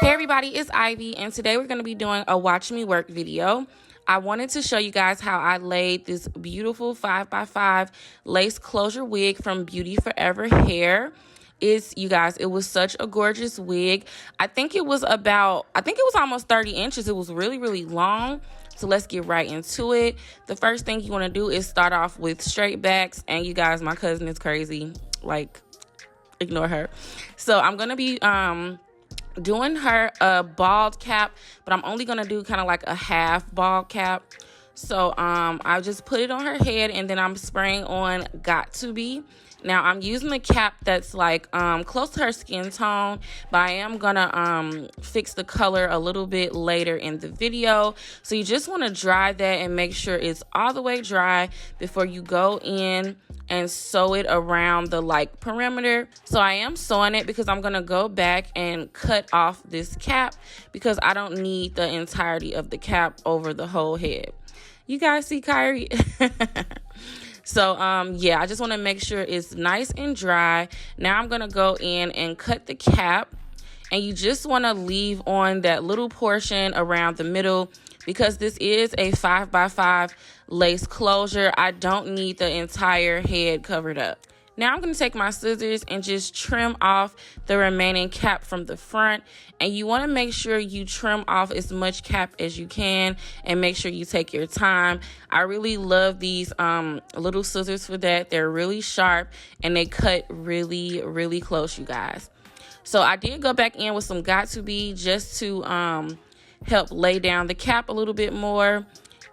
Hey everybody, it's Ivy, and today we're going to be doing a watch me work video. I wanted to show you guys how I laid this beautiful 5x5 lace closure wig from BeautyForever hair. You guys, it was such a gorgeous wig. I think it was almost 30 inches. It was really, really long. So let's get right into it. The first thing you want to do is start off with straight backs. And you guys, my cousin is crazy. Like, ignore her. So I'm going to be doing her a bald cap, but I'm only gonna do kind of like a half bald cap. So I just put it on her head, and then I'm spraying on Got To Be. Now I'm using the cap that's like close to her skin tone, but I am gonna fix the color a little bit later in the video. So you just want to dry that and make sure it's all the way dry before you go in and sew it around the like perimeter. So I am sewing it because I'm gonna go back and cut off this cap because I don't need the entirety of the cap over the whole head. You guys see Kyrie? So yeah, I just want to make sure it's nice and dry. Now I'm gonna go in and cut the cap, and you just want to leave on that little portion around the middle because this is a 5x5 lace closure. I don't need the entire head covered up. Now I'm going to take my scissors and just trim off the remaining cap from the front. And you want to make sure you trim off as much cap as you can and make sure you take your time. I really love these little scissors for that. They're really sharp and they cut really, really close, you guys. So I did go back in with some Got To Be just to help lay down the cap a little bit more.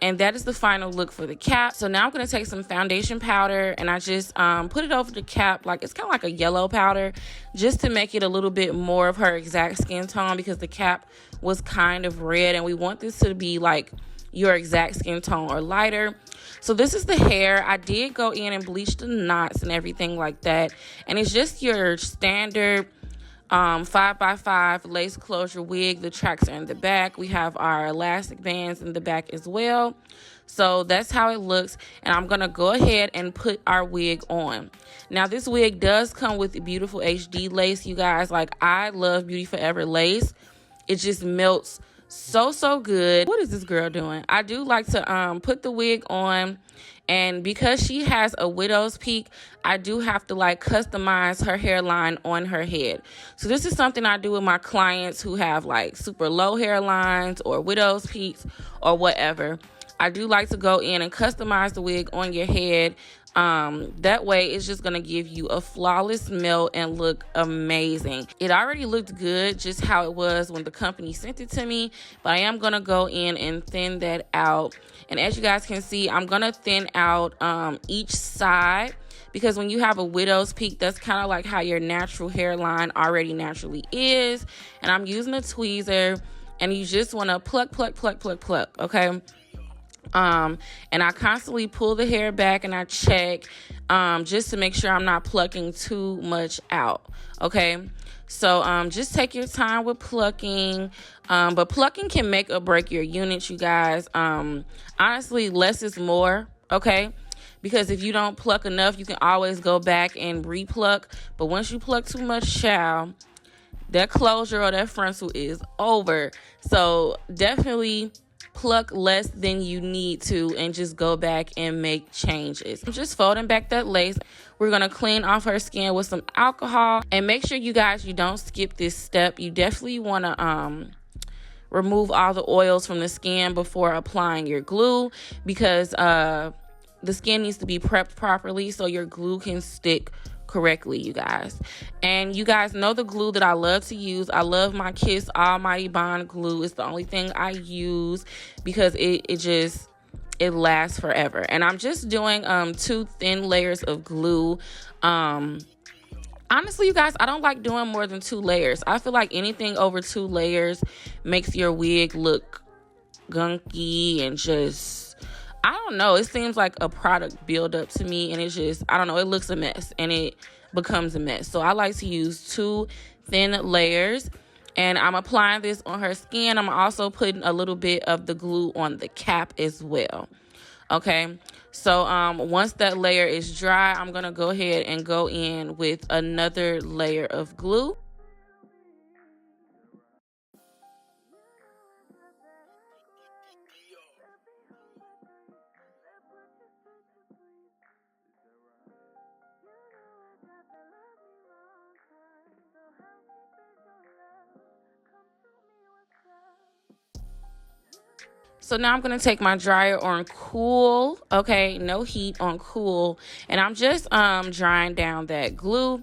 And that is the final look for the cap. So now I'm going to take some foundation powder and I just put it over the cap. Like, it's kind of like a yellow powder just to make it a little bit more of her exact skin tone because the cap was kind of red and we want this to be like your exact skin tone or lighter. So this is the hair. I did go in and bleach the knots and everything like that. And it's just your standard 5x5 lace closure wig. The tracks are in the back. We have our elastic bands in the back as well. So that's how it looks, and I'm gonna go ahead and put our wig on. Now this wig does come with beautiful HD lace, you guys. Like, I love BeautyForever lace. It just melts so good. What is this girl doing? I do like to put the wig on, and because she has a widow's peak, I do have to like customize her hairline on her head. So this is something I do with my clients who have like super low hairlines or widow's peaks or whatever. I do like to go in and customize the wig on your head. That way it's just gonna give you a flawless melt and look amazing. It already looked good just how it was when the company sent it to me, but I am gonna go in and thin that out. And as you guys can see, I'm gonna thin out each side because when you have a widow's peak, that's kind of like how your natural hairline already naturally is. And I'm using a tweezer, and you just want to pluck, okay? And I constantly pull the hair back and I check just to make sure I'm not plucking too much out, okay? So just take your time with plucking, but plucking can make or break your unit, you guys. Honestly, less is more, okay? Because if you don't pluck enough, you can always go back and re-pluck. But once you pluck too much, child, that closure or that frontal is over. So definitely pluck less than you need to and just go back and make changes. I'm just folding back that lace. We're going to clean off her skin with some alcohol, and make sure you guys, you don't skip this step. You definitely want to remove all the oils from the skin before applying your glue because the skin needs to be prepped properly so your glue can stick correctly, you guys. And you guys know the glue that I love to use. I love my Kiss Almighty Bond glue. It's the only thing I use because it lasts forever. And I'm just doing 2 thin layers of glue. Honestly, you guys, I don't like doing more than 2 layers. I feel like anything over 2 layers makes your wig look gunky and just, I don't know, it seems like a product buildup to me, and it's just, I don't know, it looks a mess and it becomes a mess. So I like to use 2 thin layers, and I'm applying this on her skin. I'm also putting a little bit of the glue on the cap as well. Okay, so once that layer is dry, I'm gonna go ahead and go in with another layer of glue. So now I'm going to take my dryer on cool, okay, no heat, on cool, and I'm just drying down that glue.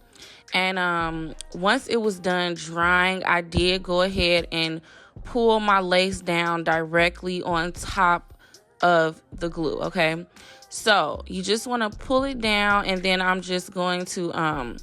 And once it was done drying, I did go ahead and pull my lace down directly on top of the glue, okay? So you just want to pull it down, and then I'm just going to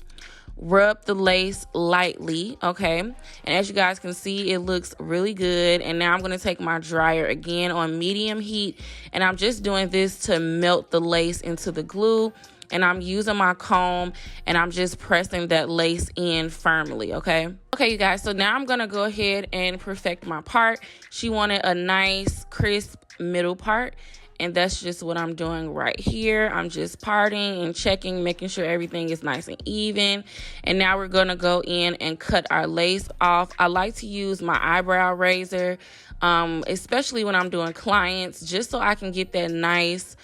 rub the lace lightly, okay? And as you guys can see, it looks really good. And now I'm going to take my dryer again on medium heat, and I'm just doing this to melt the lace into the glue. And I'm using my comb, and I'm just pressing that lace in firmly, okay? Okay, you guys, so now I'm going to go ahead and perfect my part. She wanted a nice, crisp middle part, and that's just what I'm doing right here. I'm just parting and checking, making sure everything is nice and even. And now we're going to go in and cut our lace off. I like to use my eyebrow razor, especially when I'm doing clients, just so I can get that nice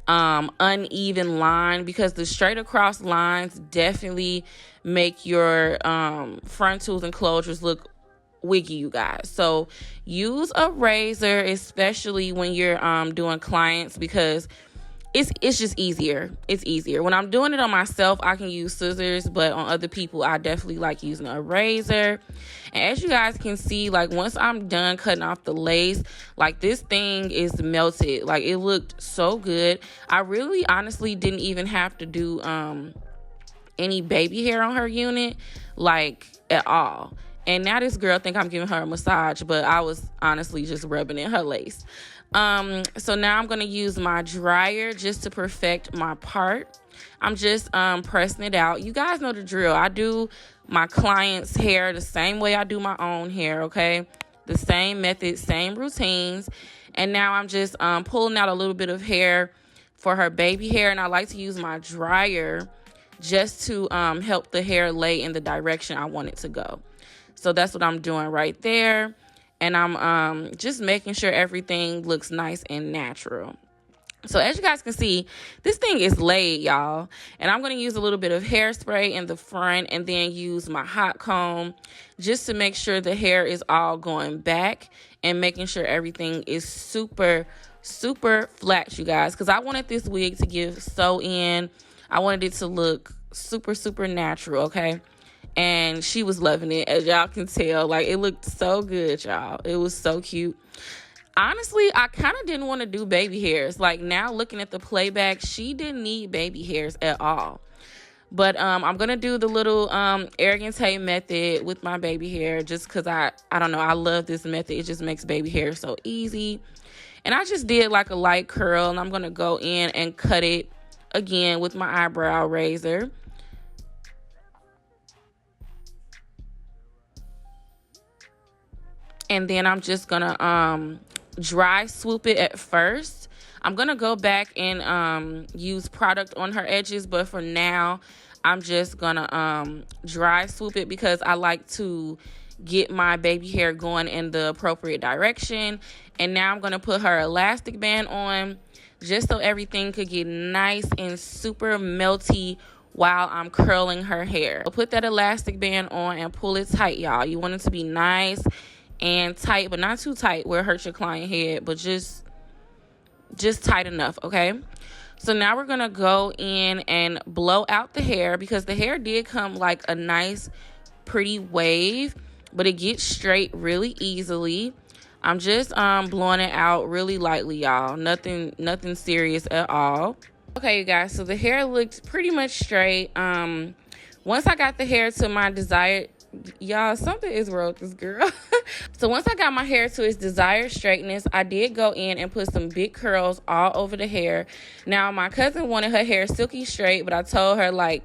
uneven line, because the straight across lines definitely make your frontals and closures look wiggy, you guys. So use a razor, especially when you're doing clients, because it's just easier. It's easier. When I'm doing it on myself, I can use scissors, but on other people, I definitely like using a razor. And as you guys can see, like, once I'm done cutting off the lace, like, this thing is melted. Like, it looked so good. I really honestly didn't even have to do any baby hair on her unit, like, at all. And now this girl think I'm giving her a massage, but I was honestly just rubbing in her lace. So now I'm going to use my dryer just to perfect my part. I'm just pressing it out. You guys know the drill. I do my client's hair the same way I do my own hair, okay? The same method, same routines. And now I'm just pulling out a little bit of hair for her baby hair. And I like to use my dryer just to help the hair lay in the direction I want it to go. So that's what I'm doing right there. And I'm just making sure everything looks nice and natural. So as you guys can see, this thing is laid, y'all. And I'm going to use a little bit of hairspray in the front, and then use my hot comb just to make sure the hair is all going back, and making sure everything is super, super flat, you guys. Because I wanted this wig to give sew in. I wanted it to look super, super natural, okay? And she was loving it, as y'all can tell. Like, it looked so good, y'all. It was so cute. Honestly, I kind of didn't want to do baby hairs. Like, now looking at the playback, she didn't need baby hairs at all. But I'm going to do the little arrogance method with my baby hair, just because I don't know, I love this method. It just makes baby hair so easy. And I just did like a light curl, and I'm going to go in and cut it again with my eyebrow razor. And then I'm just going to dry swoop it at first. I'm going to go back and use product on her edges. But for now, I'm just going to dry swoop it, because I like to get my baby hair going in the appropriate direction. And now I'm going to put her elastic band on, just so everything could get nice and super melty while I'm curling her hair. So put that elastic band on and pull it tight, y'all. You want it to be nice and tight, but not too tight where it hurts your client head, but just tight enough, okay? So now we're gonna go in and blow out the hair, because the hair did come like a nice pretty wave, but it gets straight really easily. I'm just blowing it out really lightly, y'all. Nothing serious at all. Okay, you guys, so the hair looked pretty much straight. Once I got the hair to my desired, y'all, something is wrong with this girl. So once I got my hair to its desired straightness, I did go in and put some big curls all over the hair. Now, my cousin wanted her hair silky straight, but I told her, like,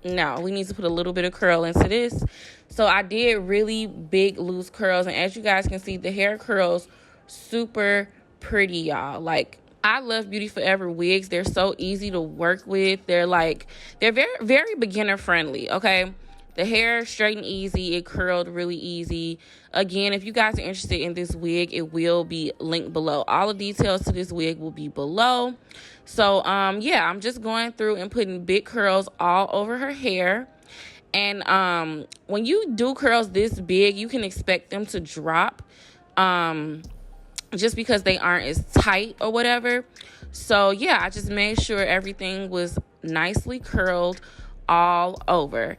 no, we need to put a little bit of curl into this. So I did really big loose curls, and as you guys can see, the hair curls super pretty, y'all. Like, I love BeautyForever wigs. They're so easy to work with. They're very, very beginner friendly, okay? The hair straight and easy. It curled really easy. Again, if you guys are interested in this wig, it will be linked below. All the details to this wig will be below. So, yeah, I'm just going through and putting big curls all over her hair. And when you do curls this big, you can expect them to drop. just because they aren't as tight or whatever. So yeah, I just made sure everything was nicely curled all over.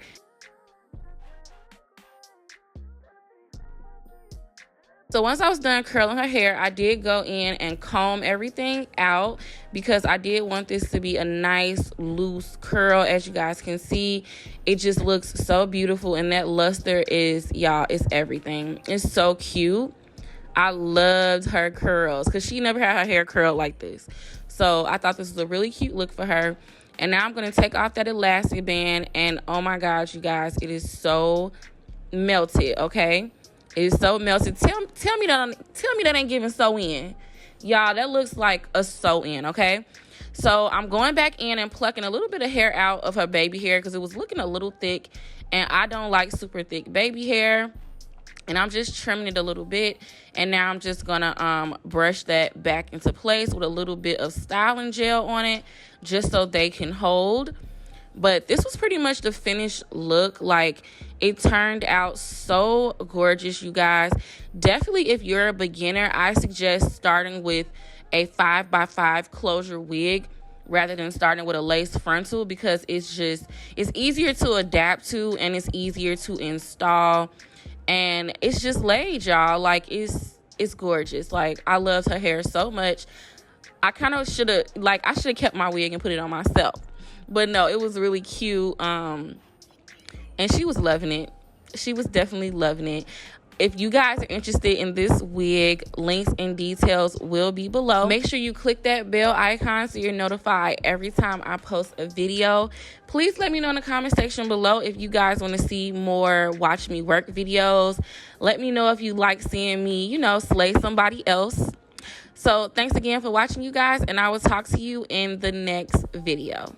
So once I was done curling her hair, I did go in and comb everything out because I did want this to be a nice loose curl. As you guys can see, it just looks so beautiful, and that luster is, y'all, it's everything. It's so cute. I loved her curls because she never had her hair curled like this. So I thought this was a really cute look for her. And now I'm going to take off that elastic band, and oh my gosh, you guys, it is so melted, okay? It's so melted. Tell me that ain't giving sew in. Y'all, that looks like a sew in, okay? So I'm going back in and plucking a little bit of hair out of her baby hair because it was looking a little thick, and I don't like super thick baby hair. And I'm just trimming it a little bit, and now I'm just gonna brush that back into place with a little bit of styling gel on it just so they can hold. But this was pretty much the finished look. Like, it turned out so gorgeous, you guys. Definitely, if you're a beginner, I suggest starting with a 5x5 closure wig rather than starting with a lace frontal, because it's easier to adapt to and it's easier to install, and it's just laid, y'all. Like, it's gorgeous. Like, I loved her hair so much. I kind of should have kept my wig and put it on myself. But no, it was really cute. And she was loving it. She was definitely loving it. If you guys are interested in this wig, links and details will be below. Make sure you click that bell icon so you're notified every time I post a video. Please let me know in the comment section below if you guys want to see more watch me work videos. Let me know if you like seeing me, slay somebody else. So thanks again for watching, you guys, and I will talk to you in the next video.